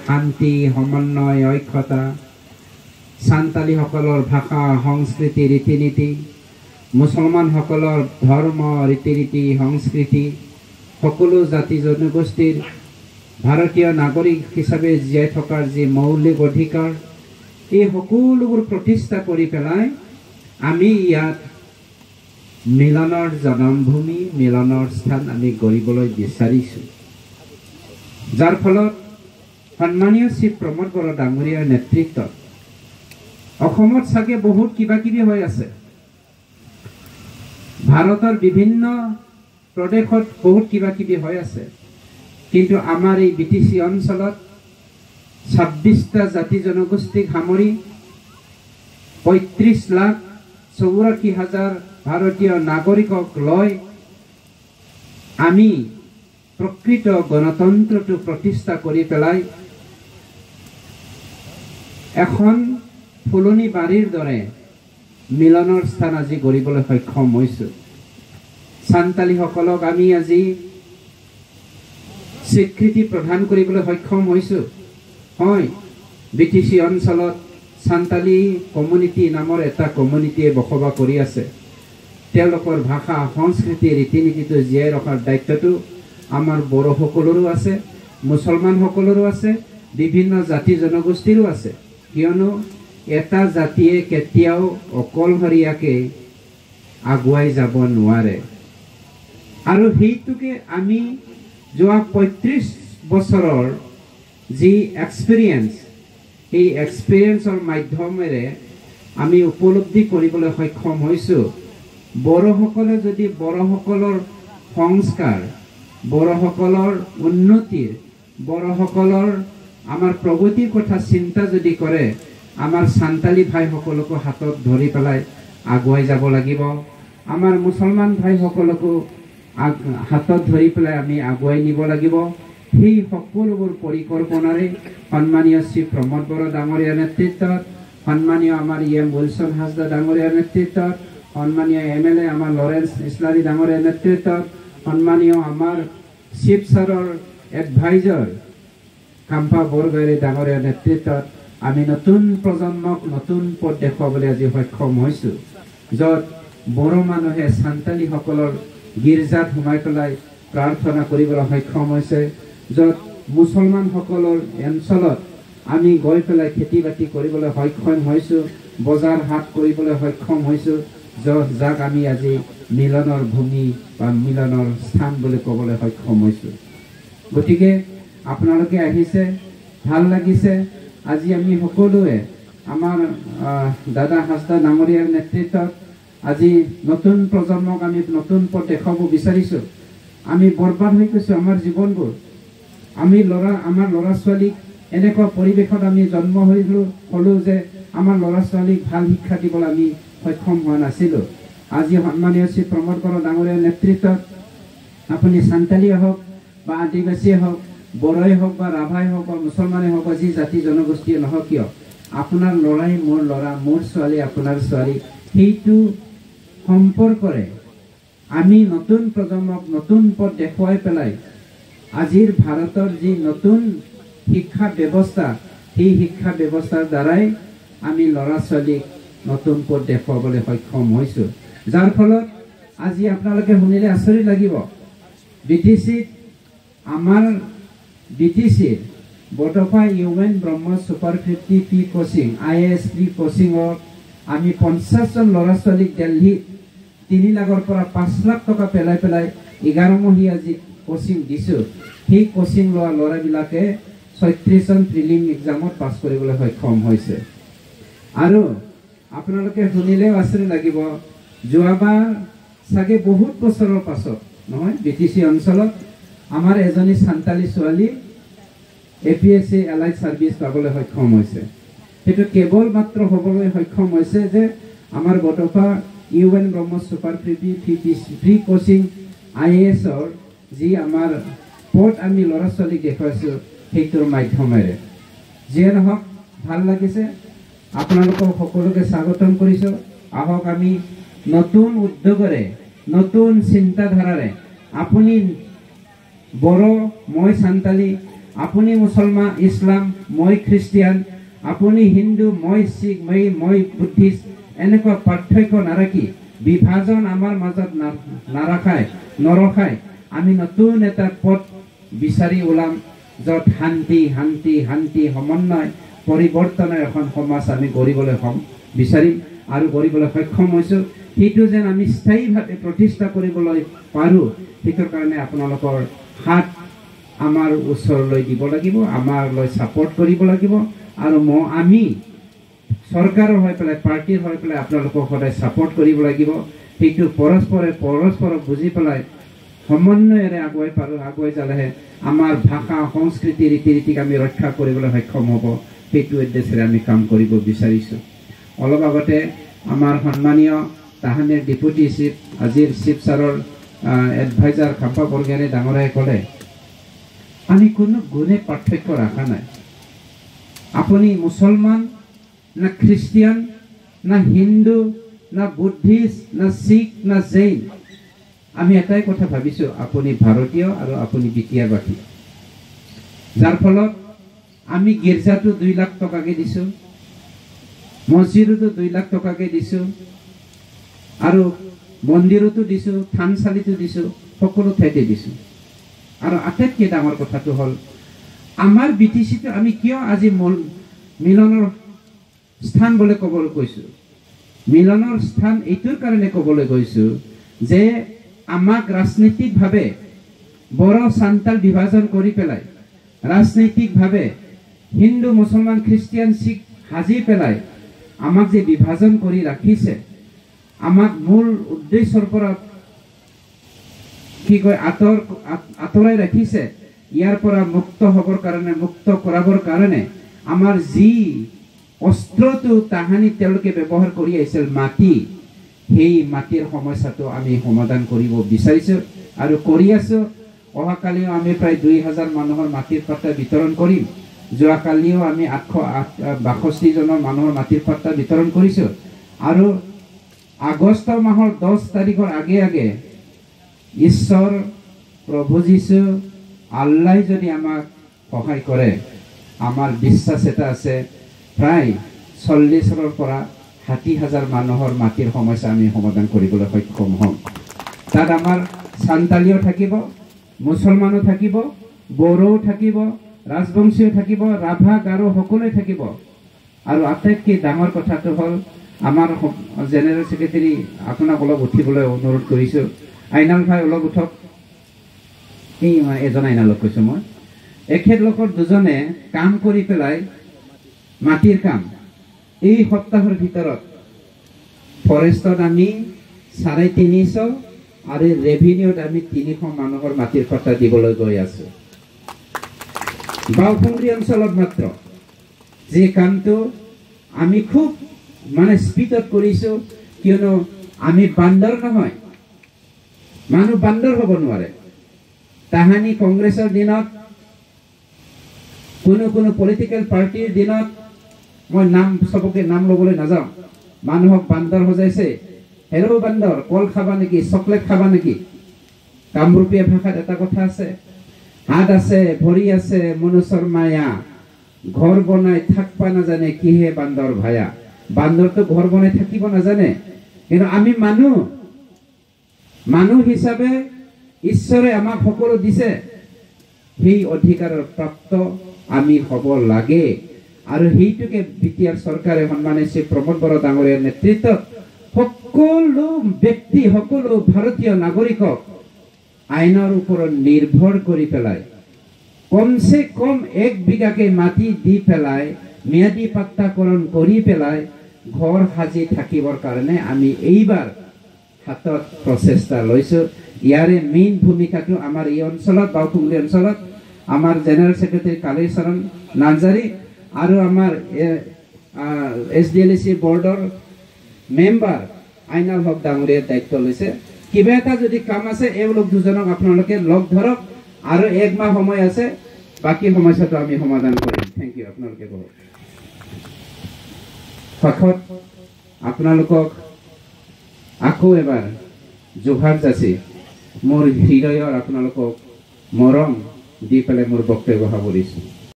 শান্তি সমন্বয় ঐক্যতা সান্তালীসকলৰ ভাষা সংস্কৃতি ৰীতি নীতি মুছলমানসকলৰ ধৰ্ম ৰীতি নীতি সংস্কৃতি সকলো জাতি জনগোষ্ঠীৰ ভাৰতীয় নাগৰিক হিচাপে জীয়াই থকাৰ যি মৌলিক অধিকাৰ এই সকলোবোৰ প্ৰতিষ্ঠা কৰি পেলাই আমি ইয়াত মিলনৰ জন্মভূমি মিলনৰ স্থান আমি গঢ়িবলৈ বিচাৰিছোঁ যাৰ ফলত সন্মানীয় শ্ৰী প্ৰমোদ বৰা ডাঙৰীয়াৰ নেতৃত্বত অসমত চাগে বহুত কিবা কিবি হৈ আছে ভাৰতৰ বিভিন্ন প্ৰদেশত বহুত কিবা কিবি হৈ আছে কিন্তু আমাৰ এই বিটিসি অঞ্চলত 26টা জাতি জনগোষ্ঠীক সামৰি 35,84,000 ভাৰতীয় নাগৰিকক লৈ আমি প্ৰকৃত গণতন্ত্ৰটো প্ৰতিষ্ঠা কৰি পেলাই এখন ফুলনি বাৰীৰ দৰে মিলনৰ স্থান আজি গঢ়িবলৈ সক্ষম হৈছোঁ সান্তালীসকলক আমি আজি স্বীকৃতি প্ৰদান কৰিবলৈ সক্ষম হৈছোঁ হয় বিটিসি অঞ্চলত সান্তালী কমিউনিটি নামৰ এটা কমিউনিটিয়ে বসবাস কৰি আছে তেওঁলোকৰ ভাষা সংস্কৃতি ৰীতি নীতিটো জীয়াই ৰখাৰ দায়িত্বটো আমাৰ বড়োসকলৰো আছে মুছলমানসকলৰো আছে বিভিন্ন জাতি জনগোষ্ঠীৰো আছে কিয়নো এটা জাতিয়ে কেতিয়াও অকলশৰীয়াকৈ আগুৱাই যাব নোৱাৰে আৰু সেইটোকে আমি যোৱা 35 বছৰৰ যি এক্সপিৰিয়েন্স এই এক্সপিৰিয়েন্সৰ মাধ্যমেৰে আমি উপলব্ধি কৰিবলৈ সক্ষম হৈছোঁ বড়োসকলে যদি বড়োসকলৰ সংস্কাৰ বড়োসকলৰ উন্নতিৰ বড়োসকলৰ আমাৰ প্ৰগতিৰ কথা চিন্তা যদি কৰে আমাৰ সান্তালী ভাইসকলকো হাতত ধৰি পেলাই আগুৱাই যাব লাগিব আমাৰ মুছলমান ভাইসকলকো হাতত ধৰি পেলাই আমি আগুৱাই নিব লাগিব সেই সকলোবোৰ পৰিকল্পনাৰে সন্মানীয় শ্ৰী প্ৰমোদ বৰা ডাঙৰীয়াৰ নেতৃত্বত সন্মানীয় আমাৰ উইলছন হাজদা ডাঙৰীয়াৰ নেতৃত্বত সন্মানীয় MLA আমাৰ লৰেন্স ইছলাৰী ডাঙৰীয়াৰ নেতৃত্বত সন্মানীয় আমাৰ চিফ ছাৰৰ এডভাইজাৰ কাম্পা বৰগোহাঁই ডাঙৰীয়াৰ নেতৃত্বত আমি নতুন প্ৰজন্মক নতুন পথ দেখুৱাবলৈ আজি সক্ষম হৈছোঁ য'ত বড়ো মানুহে সান্তালীসকলৰ গীৰ্জাত সোমাই পেলাই প্ৰাৰ্থনা কৰিবলৈ সক্ষম হৈছে য'ত মুছলমানসকলৰ অঞ্চলত আমি গৈ পেলাই খেতি বাতি কৰিবলৈ সক্ষম হৈছোঁ বজাৰ হাট কৰিবলৈ সক্ষম হৈছোঁ যাক আমি আজি মিলনৰ ভূমি বা মিলনৰ স্থান বুলি ক'বলৈ সক্ষম হৈছোঁ গতিকে আপোনালোকে আহিছে ভাল লাগিছে আজি আমি সকলোৱে আমাৰ দাদা হাজদা ডাঙৰীয়াৰ নেতৃত্বত আজি নতুন প্ৰজন্মক আমি নতুন পথ দেখাব বিচাৰিছোঁ আমি বৰবাদ হৈ গৈছোঁ আমাৰ জীৱনবোৰ আমি আমাৰ ল'ৰা ছোৱালীক এনেকুৱা পৰিৱেশত আমি জন্ম হ'লোঁ যে আমাৰ ল'ৰা ছোৱালীক ভাল শিক্ষা দিবলৈ আমি সক্ষম হোৱা নাছিলোঁ আজি সন্মানীয় শ্ৰী প্ৰমোদ বৰা ডাঙৰীয়াৰ নেতৃত্বত আপুনি সান্তালীয়ে হওক বা আদিবাসীয়ে হওক বড়োই হওক বা ৰাভাই হওক বা মুছলমানে হওক বা যি জাতি জনগোষ্ঠীয়ে নহওক কিয় আপোনাৰ ল'ৰাই মোৰ ল'ৰা মোৰ ছোৱালী আপোনাৰ ছোৱালী সেইটো সম্পৰ্কৰে আমি নতুন প্ৰজন্মক নতুন পথ দেখুৱাই পেলাই আজিৰ ভাৰতৰ যি নতুন শিক্ষা ব্যৱস্থা সেই শিক্ষা ব্যৱস্থাৰ দ্বাৰাই আমি ল'ৰা ছোৱালীক নতুন পথ দেখুৱাবলৈ সক্ষম হৈছোঁ যাৰ ফলত আজি আপোনালোকে শুনিলে আচৰিত লাগিব বিটিসিত আমাৰ বিটিসিৰ বটফা UN Brahma super 50 pre coaching IAS pre কোচিঙত আমি 50 জন ল'ৰা ছোৱালীক দিল্লীত 3 লাখৰ পৰা 5 লাখ টকা পেলাই 11 মহীয়া যি কোচিং দিছোঁ সেই কোচিং লোৱা ল'ৰাবিলাকে 36 জন প্ৰিলিম এক্সামত পাছ কৰিবলৈ সক্ষম হৈছে আৰু আপোনালোকে শুনিলেও আচৰিত লাগিব যোৱাবাৰ চাগে বহুত বছৰৰ পাছত নহয় বিটিসি অঞ্চলত আমাৰ এজনী সান্তালী ছোৱালী APSC এলাইড সাৰ্ভিস পাবলৈ সক্ষম হৈছে সেইটো কেৱল মাত্ৰ হ'বলৈ সক্ষম হৈছে যে আমাৰ বটফা UN Brahma super pre coaching IASৰ যি আমাৰ পথ আমি ল'ৰা ছোৱালীক দেখুৱাইছোঁ সেইটোৰ মাধ্যমেৰে যিয়ে নহওক ভাল লাগিছে আপোনালোকক সকলোকে স্বাগতম কৰিছোঁ আহক আমি নতুন উদ্যোগৰে নতুন চিন্তাধাৰাৰে আপুনি বড়ো মই সান্তালী আপুনি মুছলমান ইছলাম মই খ্ৰীষ্টিয়ান আপুনি হিন্দু মই শিখ মই বুদ্ধিষ্ট এনেকুৱা পাৰ্থক্য নাৰাখি বিভাজন আমাৰ মাজত নৰখাই আমি নতুন এটা পথ বিচাৰি ওলাম য'ত শান্তি শান্তি শান্তি সমন্বয় পৰিৱৰ্তনৰ এখন সমাজ আমি গঢ়িবলৈ বিচাৰিম আৰু গঢ়িবলৈ সক্ষম হৈছোঁ সেইটো যেন আমি স্থায়ীভাৱে প্ৰতিষ্ঠা কৰিবলৈ পাৰোঁ সেইটোৰ কাৰণে আপোনালোকৰ হাত আমাৰ ওচৰলৈ দিব লাগিব আমাৰলৈ ছাপোৰ্ট কৰিব লাগিব আৰু আমি চৰকাৰৰ হৈ পেলাই পাৰ্টিৰ হৈ পেলাই আপোনালোকক সদায় ছাপোৰ্ট কৰিব লাগিব সেইটো পৰস্পৰক বুজি পেলাই সমন্বয়েৰে আগুৱাই যালেহে আমাৰ ভাষা সংস্কৃতি ৰীতি নীতিক আমি ৰক্ষা কৰিবলৈ সক্ষম হ'ব সেইটো উদ্দেশ্যেৰে আমি কাম কৰিব বিচাৰিছোঁ অলপ আগতে আমাৰ সন্মানীয় তাহানিৰ ডেপুটি চিফ আজিৰ চিফ ছাৰৰ এডভাইজাৰ খাম্পা বৰগোহাঞি ডাঙৰীয়াই ক'লে আমি কোনো গুণে পাৰ্থক্য ৰখা নাই আপুনি মুছলমান না খ্ৰীষ্টিয়ান না হিন্দু না বুদ্ধিষ্ট না শিখ না জৈন আমি এটাই কথা ভাবিছোঁ আপুনি ভাৰতীয় আৰু আপুনি বিটিয়াৰবাসী যাৰ ফলত আমি গীৰ্জাটো 2 লাখ টকাকৈ দিছোঁ মছজিদতো 2 লাখ টকাকৈ দিছোঁ আৰু মন্দিৰতো দিছোঁ থানচালিতো দিছোঁ সকলো ঠাইতে দিছোঁ আৰু আটাইতকৈ ডাঙৰ কথাটো হ'ল আমাৰ বিটিচিটো আমি কিয় আজি মিলনৰ স্থান বুলি ক'বলৈ কৈছোঁ মিলনৰ স্থান এইটোৰ কাৰণে ক'বলৈ গৈছোঁ যে আমাক ৰাজনৈতিকভাৱে বড়ো সান্তাল বিভাজন কৰি পেলাই ৰাজনৈতিকভাৱে হিন্দু মুছলমান খ্ৰীষ্টিয়ান শিখ সাজি পেলাই আমাক যে বিভাজন কৰি ৰাখিছে আমাক মূল উদ্দেশ্যৰ পৰা কি কয় আঁতৰাই ৰাখিছে ইয়াৰ পৰা মুক্ত হ'বৰ কাৰণে মুক্ত কৰাবৰ কাৰণে আমাৰ যি অস্ত্ৰটো তাহানি তেওঁলোকে ব্যৱহাৰ কৰি আহিছিল মাটি সেই মাটিৰ সমস্যাটো আমি সমাধান কৰিব বিচাৰিছোঁ আৰু কৰি আছোঁ অহাকালিও আমি প্ৰায় 2000 মানুহৰ মাটিৰ পাট্টা বিতৰণ কৰিম যোৱাকালিও আমি 862 জনৰ মানুহৰ মাটিৰ পাট্টা বিতৰণ কৰিছোঁ আৰু আগষ্ট মাহৰ 10 তাৰিখৰ আগে ঈশ্বৰ প্ৰভু যীশু আল্লাহ যদি আমাক সহায় কৰে আমাৰ বিশ্বাস এটা আছে প্ৰায় 40,000 পৰা 60,000 মানুহৰ মাটিৰ সমস্যা আমি সমাধান কৰিবলৈ সক্ষম হ'ম তাত আমাৰ সান্তালীও থাকিব মুছলমানো থাকিব বড়ো থাকিব ৰাজবংশীও থাকিব ৰাভা গাৰো সকলোৱে থাকিব আৰু আটাইতকৈ ডাঙৰ কথাটো হ'ল আমাৰ জেনেৰেল সেক্ৰেটাৰী আপোনাক অলপ উঠিবলৈ অনুৰোধ কৰিছোঁ আইনাল ভাই অলপ উঠক এই এজন আইনালক কৈছোঁ মই এখেতলোকৰ দুজনে কাম কৰি পেলাই মাটিৰ কাম এই সপ্তাহৰ ভিতৰত ফৰেষ্টত আমি 350 আৰু ৰেভিনিউত আমি 300 মানুহৰ মাটিৰ পাট্টা দিবলৈ গৈ আছোঁ বাওঁপুংৰী অঞ্চলত মাত্ৰ যে কামটো আমি খুব স্পীডত কৰিছোঁ কিয়নো আমি বান্দৰ নহয় মানুহ বান্দৰ হ'ব নোৱাৰে তাহানি কংগ্ৰেছৰ দিনত কোনো পলিটিকেল পাৰ্টিৰ দিনত মই সবকে নাম ল'বলৈ নাযাওঁ মানুহক বান্দৰ সজাইছে হেৰো বান্দৰ কল খাবা নেকি চকলেট খাবা নেকি কামৰূপীয়া ভাষাত এটা কথা আছে হাত আছে ভৰি আছে মনুষ্যৰ মায়া ঘৰ বনাই থাকবা নাজানে কিহে বান্দৰ ভায়া বান্দৰটো ঘৰ বনাই থাকিব নাজানে কিন্তু আমি মানুহ হিচাপে ঈশ্বৰে আমাক সকলো দিছে সেই অধিকাৰৰ প্ৰাপ্ত আমি হ'ব লাগে আৰু সেইটোকে বিটিআৰ চৰকাৰে সন্মানীয় শ্ৰী প্ৰমোদ বড়ো ডাঙৰীয়াৰ নেতৃত্বত সকলো ব্যক্তি সকলো ভাৰতীয় নাগৰিকক আইনৰ ওপৰত নিৰ্ভৰ কৰি পেলাই কমসে কম 1 বিঘাকে মাটি দি পেলাই ম্যাদী পাট্টাকৰণ কৰি পেলাই ঘৰ সাজি থাকিবৰ কাৰণে আমি এইবাৰ হাতত প্ৰচেষ্টা লৈছোঁ ইয়াৰে মেইন ভূমিকাটো আমাৰ এই অঞ্চলত বাওঁপুংৰী অঞ্চলত আমাৰ জেনেৰেল সেক্ৰেটাৰী কালীচৰণ নাৰ্জাৰী আৰু আমাৰ SDLC বৰ্ডৰ মেম্বাৰ আইনাল হক ডাঙৰীয়াৰ দায়িত্ব লৈছে কিবা এটা যদি কাম আছে এওঁলোক দুজনক আপোনালোকে লগ ধৰক আৰু 1 মাহ সময় আছে বাকি সমস্যাটো আমি সমাধান কৰিম থ্যাংক ইউ আপোনালোকে বহুত শেষত আপোনালোকক আকৌ এবাৰ জোহাৰ যাচি মোৰ হৃদয়ৰ আপোনালোকক মৰম দি পেলাই মোৰ বক্তব্য সামৰিছোঁ।